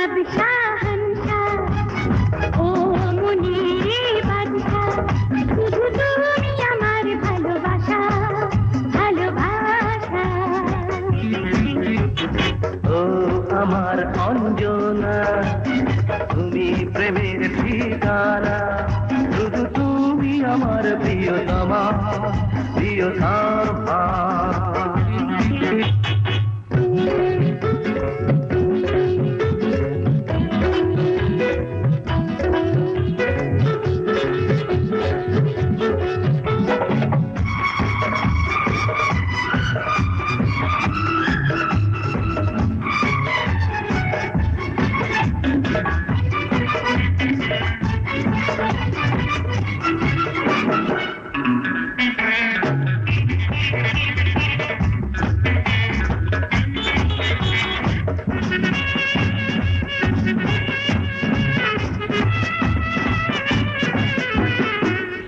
নবাব শাহনশাহ, ও মুনির বাদশাহ, শুধু তুমি আমার ভালোবাসা, ভালোবাসা। ও আমার অঞ্জনা, তুমি প্রেমের ঠিকানা, শুধু তুমি আমার প্রিয়তমা, প্রিয়তমা।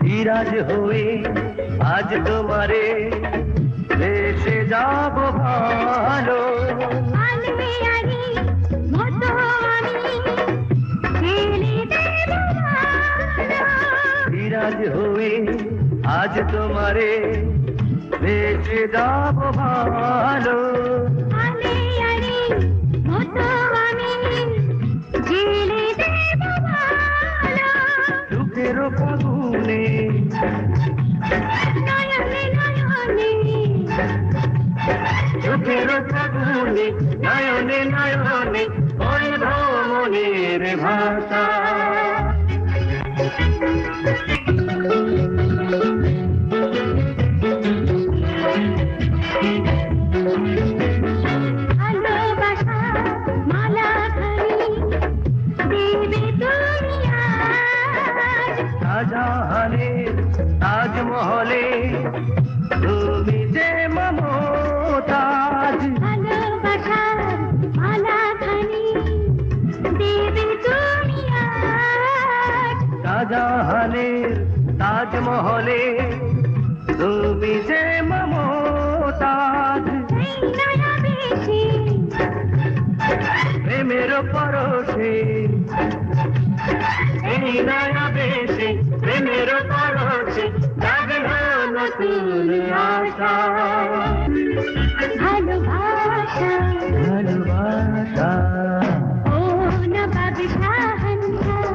সিরাজ হয়ে আজ তোমারে দেশে যাব ভালো, আলমেয়ারি মতো আমি ছেড়ে দেব ভালো। সিরাজ হয়ে আজ তোমারে দেশে যাব ভালো, আলমেয়ারি মতো আমি ছেড়ে দেব ভালো। সুখের ফাগুনে নয়নে নয়নে, সুখের ফাগুনে, নয়নে নয়নে ওই ভ্রমণের ভাষা। ভালোবাসা মালাখানি দেবে তুমি আজ। শাহজাহানের তাজমহলে তুমি যে মমতাজ, ভালোবাসার মালাখানি দেবে তুমি আজ। শাহজাহানের তাজমহলে তুমি যে মমতাজ, এই নয়া বেশি প্রেমের পরশে, এই নয়া বেশে প্রেমের পরশে জাগলো নতুন আশা। ভালোবাসা, ভালোবাসা ও নবাব শাহনশাহ,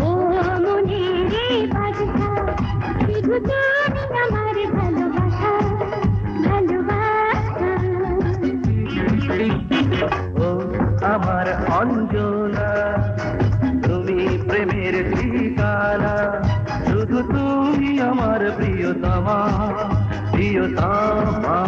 ও মুনির বাদশাহ, শুধু তুমি আমার ভালোবাসা, ভালোবাসা। ও আমার অঞ্জনা, তুমি প্রেমের ঠিকানা, শুধু তুমি আমার প্রিয়তমা, প্রিয়তমা।